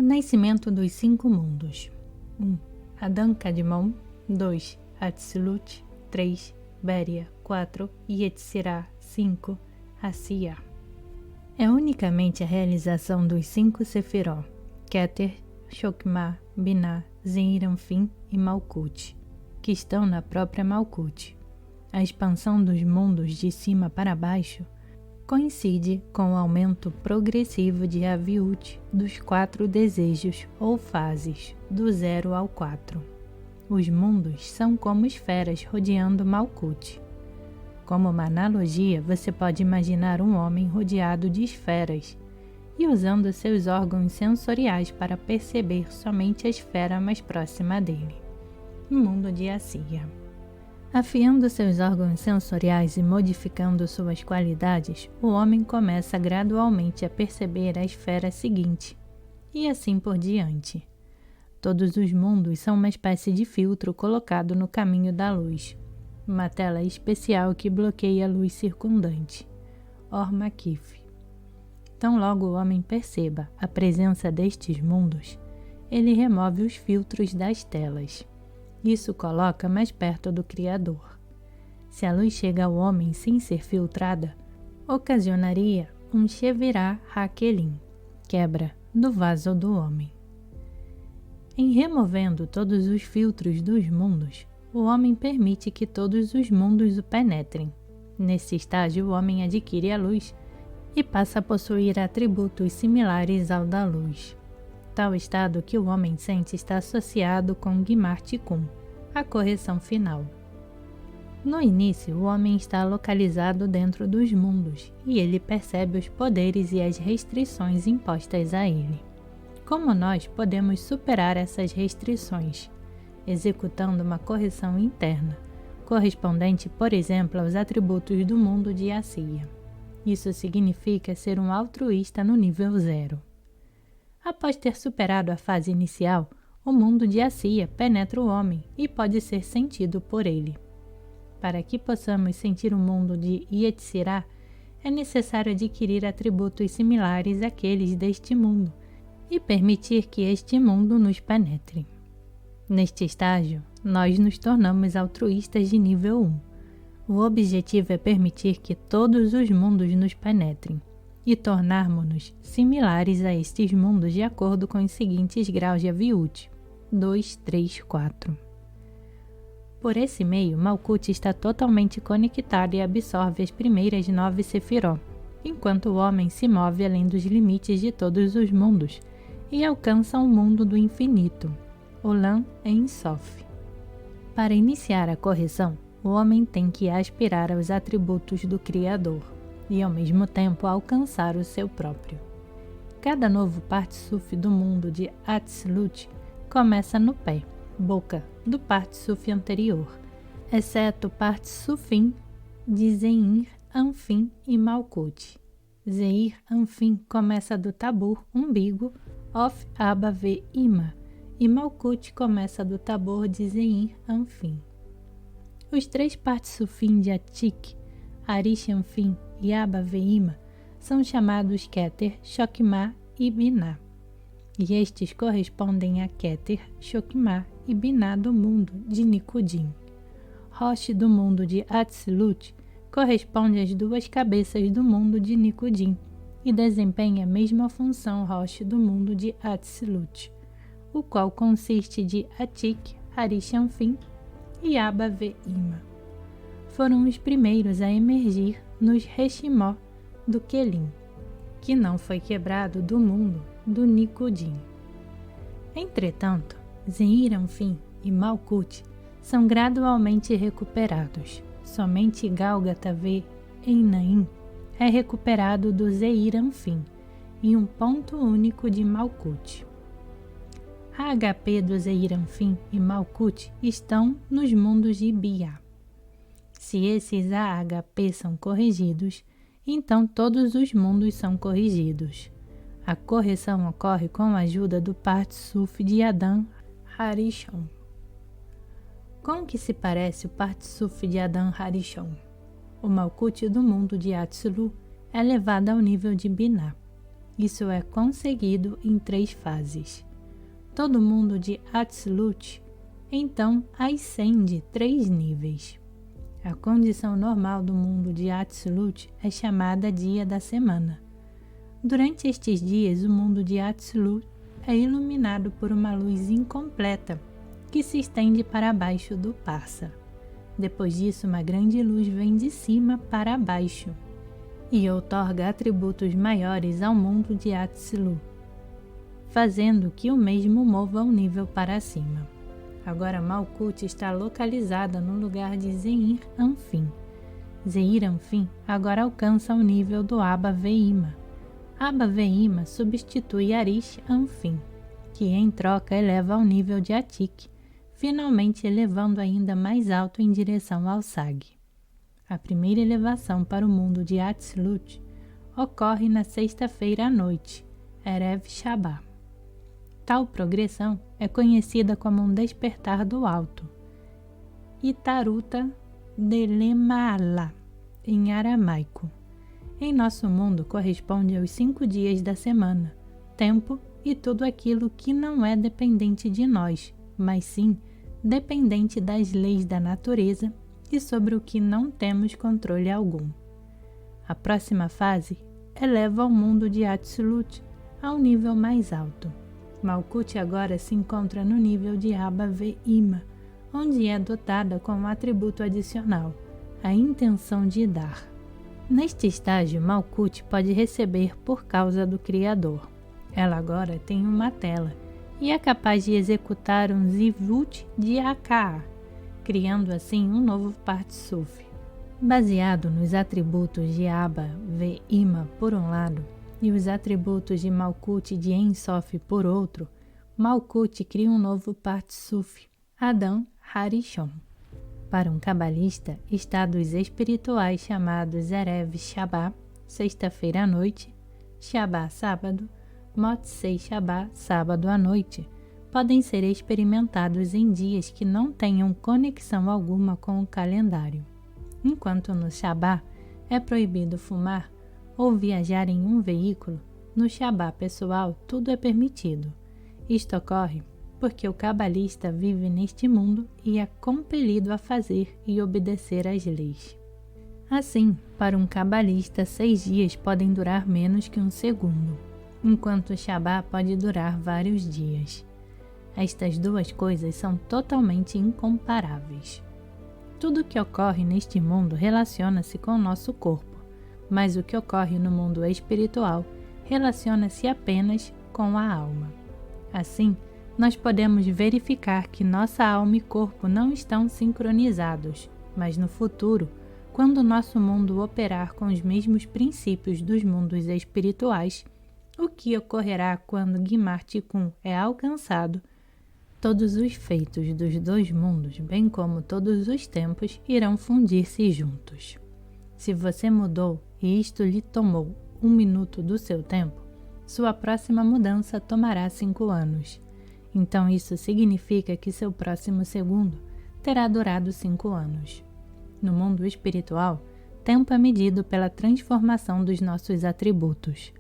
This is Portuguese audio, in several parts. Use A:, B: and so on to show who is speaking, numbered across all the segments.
A: Nascimento dos 5 mundos. 1. Adão Kadmon. 2. Atzilut. 3. Beria. 4. Yetzirah. 5. Asiya. É unicamente a realização dos 5 Sefiró, Keter, Chokmah, Binah, Zeir Anfim e Malkut, que estão na própria Malkut. A expansão dos mundos de cima para baixo coincide com o aumento progressivo de Aviut dos 4 desejos ou fases, do 0 ao 4. Os mundos são como esferas rodeando Malkut. Como uma analogia, você pode imaginar um homem rodeado de esferas e usando seus órgãos sensoriais para perceber somente a esfera mais próxima dele. Mundo de Asiya. Afiando seus órgãos sensoriais e modificando suas qualidades, o homem começa gradualmente a perceber a esfera seguinte, e assim por diante. Todos os mundos são uma espécie de filtro colocado no caminho da luz, uma tela especial que bloqueia a luz circundante, Or Makif. Tão logo o homem perceba a presença destes mundos, ele remove os filtros das telas. Isso coloca mais perto do Criador. Se a luz chega ao homem sem ser filtrada, ocasionaria um Shevirah HaKelim, quebra do vaso do homem. Em removendo todos os filtros dos mundos, o homem permite que todos os mundos o penetrem. Nesse estágio, o homem adquire a luz e passa a possuir atributos similares ao da luz. Tal estado que o homem sente está associado com Gimar Tikkun, a correção final. No início, o homem está localizado dentro dos mundos e ele percebe os poderes e as restrições impostas a ele. Como nós podemos superar essas restrições? Executando uma correção interna, correspondente, por exemplo, aos atributos do mundo de Asiya. Isso significa ser um altruísta no nível 0. Após ter superado a fase inicial, o mundo de Asiya penetra o homem e pode ser sentido por ele. Para que possamos sentir o mundo de Yetzirah, é necessário adquirir atributos similares àqueles deste mundo e permitir que este mundo nos penetre. Neste estágio, nós nos tornamos altruístas de nível 1. O objetivo é permitir que todos os mundos nos penetrem e tornarmos-nos similares a estes mundos de acordo com os seguintes graus de Aviut: 2, 3, 4. Por esse meio, Malkut está totalmente conectado e absorve as primeiras 9 Sefiró, enquanto o homem se move além dos limites de todos os mundos e alcança o mundo do infinito, Olam Ein Sof. Para iniciar a correção, o homem tem que aspirar aos atributos do Criador e, ao mesmo tempo, alcançar o seu próprio. Cada novo Partsuf do mundo de Atzilut começa no pé, boca, do Partsuf anterior, exceto Partsufim de Zeir Anfim e Malkut. Zeir Anfim começa do Tabur, umbigo, Of Abba Ve Ima, e Malkut começa do Tabor de Zeir Anfim. Os 3 Partsufim de Atik, Arish Anfim e Abba Ve Ima são chamados Keter, Chokmah e Binah, e estes correspondem a Keter, Chokmah e Binah do mundo de Nikudim. Rosh do mundo de Atzilut corresponde às 2 cabeças do mundo de Nikudim e desempenha a mesma função Rosh do mundo de Atzilut, o qual consiste de Atik, Arish Anfim e Abba Ve Ima. Foram os primeiros a emergir nos Reshimó do Kelim, que não foi quebrado do mundo do Nikudim. Entretanto, Zeir Anfim e Malkut são gradualmente recuperados. Somente Galgata Ve Einaim é recuperado do Zeir Anfim em um ponto único de Malkut. A HP do Zeir Anfim e Malkut estão nos mundos de Biyah. Se esses AHP são corrigidos, então todos os mundos são corrigidos. A correção ocorre com a ajuda do Partsuf de Adam Harishon. Com que se parece o Partsuf de Adam Harishon? O Malkut do mundo de Atzilut é levado ao nível de Binah. Isso é conseguido em 3 fases. Todo mundo de Atzilut, então, ascende 3 níveis. A condição normal do mundo de Atzilut é chamada dia da semana. Durante estes dias, o mundo de Atzilut é iluminado por uma luz incompleta que se estende para baixo do Parsa. Depois disso, uma grande luz vem de cima para baixo e outorga atributos maiores ao mundo de Atzilut, fazendo que o mesmo mova um nível para cima. Agora Malkut está localizada no lugar de Zeir Anfim. Zeir Anfim agora alcança o nível do Abba Veima. Abba Veima substitui Arish Anfim, que em troca eleva ao nível de Atik, finalmente elevando ainda mais alto em direção ao Sag. A primeira elevação para o mundo de Atzilut ocorre na sexta-feira à noite, Erev Shabbat. Tal progressão é conhecida como um despertar do alto, Itaruta de Lema'ala, em aramaico. Em nosso mundo corresponde aos 5 dias da semana, tempo e tudo aquilo que não é dependente de nós, mas sim dependente das leis da natureza e sobre o que não temos controle algum. A próxima fase eleva o mundo de Atzilut a um nível mais alto. Malkut agora se encontra no nível de Abba Veima, onde é dotada com um atributo adicional, a intenção de dar. Neste estágio, Malkut pode receber por causa do Criador. Ela agora tem uma tela e é capaz de executar um Zivut de Aka, criando assim um novo Partsuf. Baseado nos atributos de Abba Veima por um lado, e os atributos de Malkut de Ein Sof por outro, Malkut cria um novo Partsuf, Adam Harishon. Para um cabalista, estados espirituais chamados Erev Shabbat, sexta-feira à noite, Shabbat sábado, Motzei Shabbat, sábado à noite, podem ser experimentados em dias que não tenham conexão alguma com o calendário. Enquanto no Shabbat é proibido fumar ou viajar em um veículo, no Shabbat pessoal tudo é permitido. Isto ocorre porque o cabalista vive neste mundo e é compelido a fazer e obedecer às leis. Assim, para um cabalista, 6 dias podem durar menos que um segundo, enquanto o Shabbat pode durar vários dias. Estas duas coisas são totalmente incomparáveis. Tudo o que ocorre neste mundo relaciona-se com o nosso corpo, mas o que ocorre no mundo espiritual relaciona-se apenas com a alma. Assim, nós podemos verificar que nossa alma e corpo não estão sincronizados, mas no futuro, quando nosso mundo operar com os mesmos princípios dos mundos espirituais, o que ocorrerá quando Gimar Tikkun é alcançado, todos os feitos dos 2 mundos, bem como todos os tempos, irão fundir-se juntos. Se você mudou e isto lhe tomou 1 minuto do seu tempo, sua próxima mudança tomará 5 anos. Então isso significa que seu próximo segundo terá durado 5 anos. No mundo espiritual, tempo é medido pela transformação dos nossos atributos.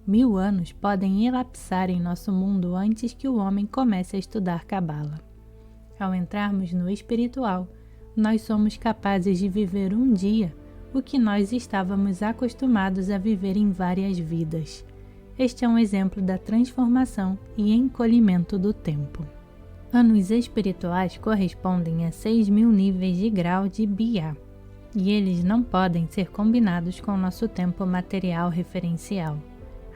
A: 1000 anos podem elapsar em nosso mundo antes que o homem comece a estudar Cabala. Ao entrarmos no espiritual, nós somos capazes de viver um dia o que nós estávamos acostumados a viver em várias vidas. Este é um exemplo da transformação e encolhimento do tempo. Anos espirituais correspondem a 6.000 níveis de grau de Bia, e eles não podem ser combinados com o nosso tempo material referencial.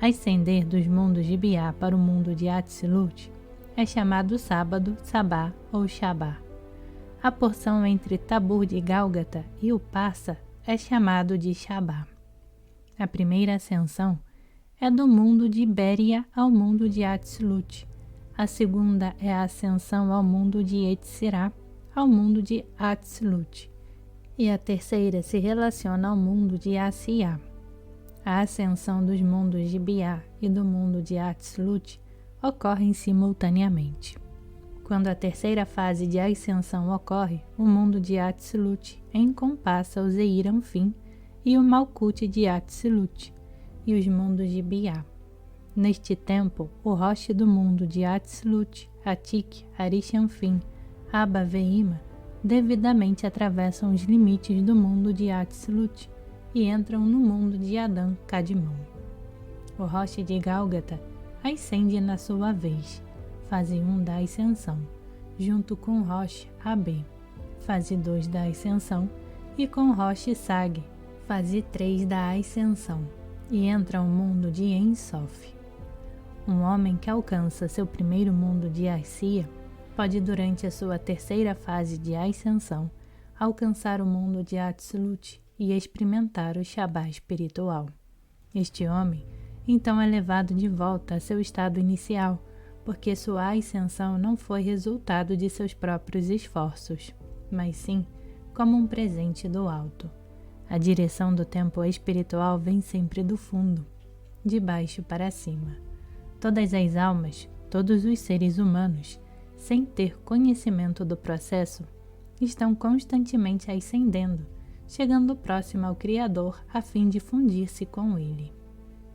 A: Ascender dos mundos de Bia para o mundo de Atzilut é chamado sábado, sabá ou shabá. A porção entre Tabur de Gálgata e o Parsa é chamado de Shabá. A primeira ascensão é do mundo de Beria ao mundo de Atzilut. A segunda é a ascensão ao mundo de Yetzirah, ao mundo de Atzilut. E a terceira se relaciona ao mundo de Asiyah. A ascensão dos mundos de Bia e do mundo de Atzilut ocorrem simultaneamente. Quando a terceira fase de ascensão ocorre, o mundo de Atzilut encompassa o Zeir Anfim e o Malkut de Atzilut, e os mundos de Bia. Neste tempo, o Roche do mundo de Atzilut, Atik, Arishanfim, Abba Veima, devidamente atravessam os limites do mundo de Atzilut e entram no mundo de Adão Kadmon. O Roche de Gálgata ascende na sua vez, fase 1 da ascensão, junto com o Roche AB, fase 2 da ascensão, e com o Roche Sag, fase 3 da ascensão, e entra o mundo de Ensof. Um homem que alcança seu primeiro mundo de Assia pode, durante a sua terceira fase de ascensão, alcançar o mundo de Atzilut e experimentar o Shabá espiritual. Este homem, então, é levado de volta a seu estado inicial, porque sua ascensão não foi resultado de seus próprios esforços, mas sim como um presente do alto. A direção do tempo espiritual vem sempre do fundo, de baixo para cima. Todas as almas, todos os seres humanos, sem ter conhecimento do processo, estão constantemente ascendendo, chegando próximo ao Criador a fim de fundir-se com Ele.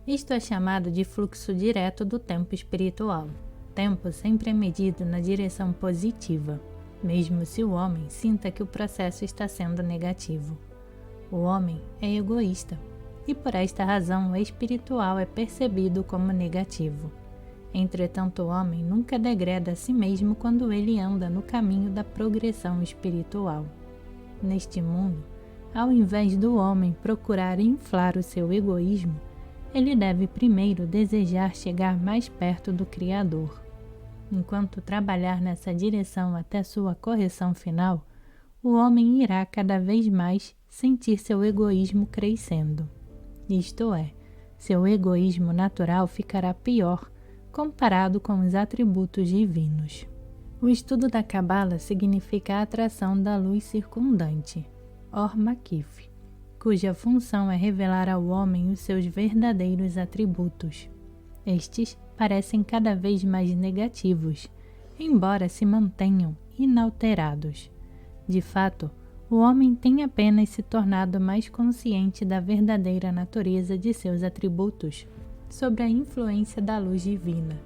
A: Isto é chamado de fluxo direto do tempo espiritual. Tempo sempre é medido na direção positiva, mesmo se o homem sinta que o processo está sendo negativo. O homem é egoísta, e por esta razão o espiritual é percebido como negativo. Entretanto, o homem nunca degrada a si mesmo quando ele anda no caminho da progressão espiritual. Neste mundo, ao invés do homem procurar inflar o seu egoísmo, ele deve primeiro desejar chegar mais perto do Criador. Enquanto trabalhar nessa direção até sua correção final, o homem irá cada vez mais sentir seu egoísmo crescendo. Isto é, seu egoísmo natural ficará pior comparado com os atributos divinos. O estudo da Cabala significa a atração da luz circundante, Or Makif, cuja função é revelar ao homem os seus verdadeiros atributos. Estes parecem cada vez mais negativos, embora se mantenham inalterados. De fato, o homem tem apenas se tornado mais consciente da verdadeira natureza de seus atributos, sob a influência da luz divina.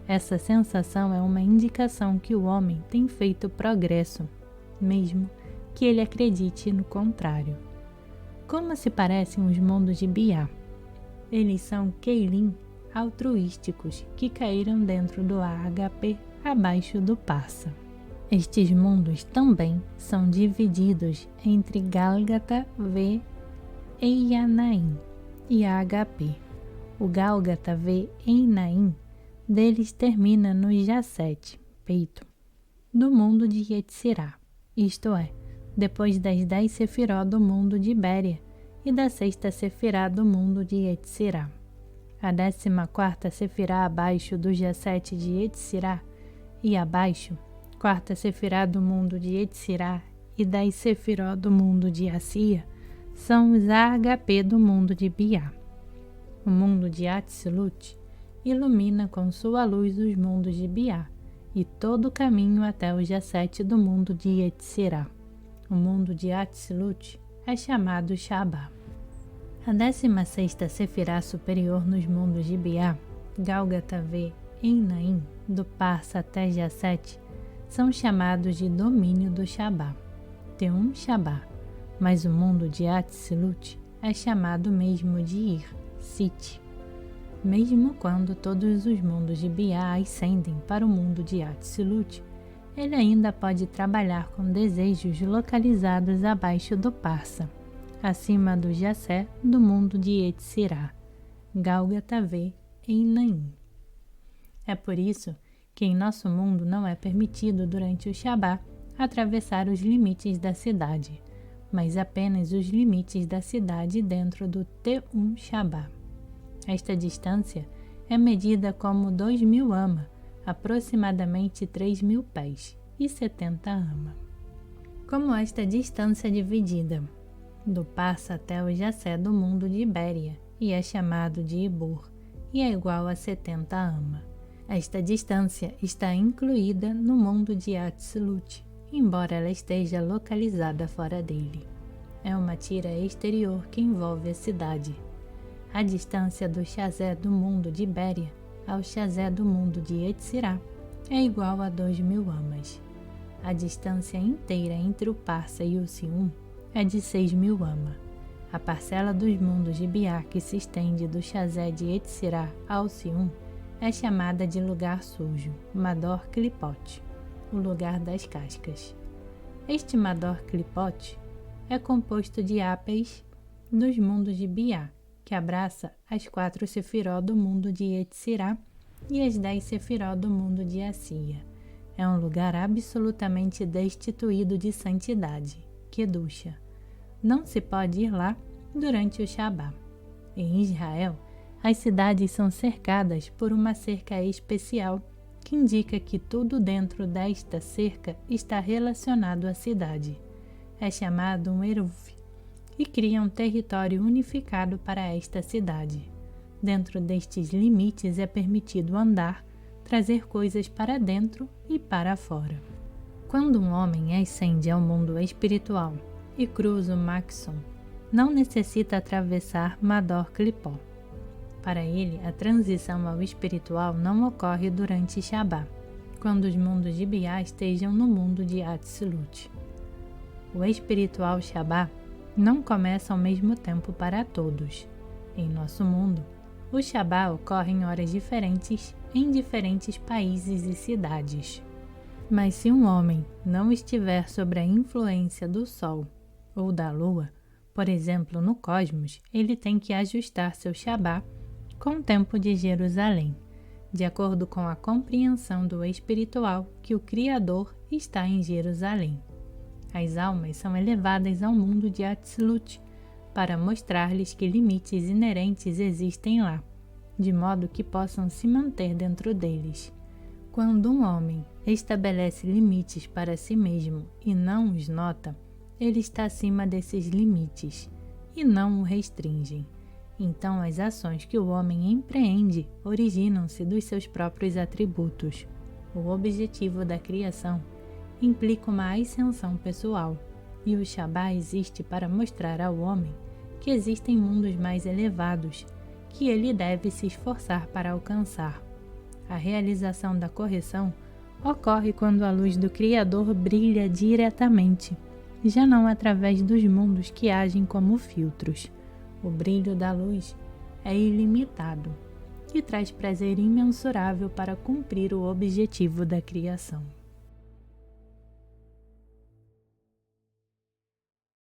A: Essa sensação é uma indicação que o homem tem feito progresso, mesmo que ele acredite no contrário. Como se parecem os mundos de Biá? Eles são Keilim altruísticos que caíram dentro do AHP abaixo do Parsa. Estes mundos também são divididos entre Gálgata V e Yanaim e AHP. O Gálgata V em Naim deles termina no Jasset, peito, do mundo de Yetzirá, isto é, depois das 10 Sefiró do mundo de Béria e da 6ª Sefirá do mundo de Yetzirá. A 14ª Sefirá abaixo do Jasset de Yetzirá e abaixo, 4ª Sefirá do mundo de Yetzirá e 10 Sefiró do mundo de Assia, são os AHP do mundo de Biá. O mundo de Atzilut ilumina com sua luz os mundos de Biá e todo o caminho até o Jasset do mundo de Yetzirá. O mundo de Atzilut é chamado Shabá. A 16ª Sefirá superior nos mundos de Biá, Gálgata V em Naim, do Parsa até Jasset, são chamados de domínio do Shabá, Teum Shabá, mas o mundo de Atzilut é chamado mesmo de Ir, Sit. Mesmo quando todos os mundos de Biá ascendem para o mundo de Atzilut, ele ainda pode trabalhar com desejos localizados abaixo do Parsa, acima do Jassé do mundo de Yetzirá, Gálgata V em Naim. É por isso que em nosso mundo não é permitido durante o Shabá atravessar os limites da cidade, mas apenas os limites da cidade dentro do Teum Shabá. Esta distância é medida como 2.000 ama, aproximadamente 3.000 pés, e 70 ama. Como esta distância é dividida do Parsa até o Jassé do mundo de Ibéria, e é chamado de Ibur, e é igual a 70 ama. Esta distância está incluída no mundo de Atzilut, embora ela esteja localizada fora dele. É uma tira exterior que envolve a cidade. A distância do Shazé do mundo de Béria ao Shazé do mundo de Yetzirah é igual a 2.000 amas. A distância inteira entre o Parsa e o Sium é de 6.000 amas. A parcela dos mundos de Biá que se estende do Shazé de Yetzirah ao Sium é chamada de lugar sujo, Mador Klipot, o lugar das cascas. Este Mador Klipot é composto de ápeis dos mundos de Biá, que abraça as 4 sefiró do mundo de Yetzirah e as 10 sefiró do mundo de Assia. É um lugar absolutamente destituído de santidade, Kedusha. Não se pode ir lá durante o Shabá. Em Israel, as cidades são cercadas por uma cerca especial que indica que tudo dentro desta cerca está relacionado à cidade. É chamado um Eruv e cria um território unificado para esta cidade. Dentro destes limites é permitido andar, trazer coisas para dentro e para fora. Quando um homem ascende ao mundo espiritual e cruza o Maxon, não necessita atravessar Mador Klipó. Para ele, a transição ao espiritual não ocorre durante Shabá, quando os mundos de Biá estejam no mundo de Atzilut. O espiritual Shabá não começa ao mesmo tempo para todos. Em nosso mundo, o Shabá ocorre em horas diferentes em diferentes países e cidades. Mas se um homem não estiver sob a influência do Sol ou da Lua, por exemplo no cosmos, ele tem que ajustar seu Shabá com o tempo de Jerusalém, de acordo com a compreensão do espiritual que o Criador está em Jerusalém. As almas são elevadas ao mundo de Atzilut para mostrar-lhes que limites inerentes existem lá, de modo que possam se manter dentro deles. Quando um homem estabelece limites para si mesmo e não os nota, ele está acima desses limites e não o restringem. Então, as ações que o homem empreende originam-se dos seus próprios atributos. O objetivo da criação implica uma ascensão pessoal, e o Shabá existe para mostrar ao homem que existem mundos mais elevados, que ele deve se esforçar para alcançar. A realização da correção ocorre quando a luz do Criador brilha diretamente, já não através dos mundos que agem como filtros. O brilho da luz é ilimitado e traz prazer imensurável para cumprir o objetivo da criação.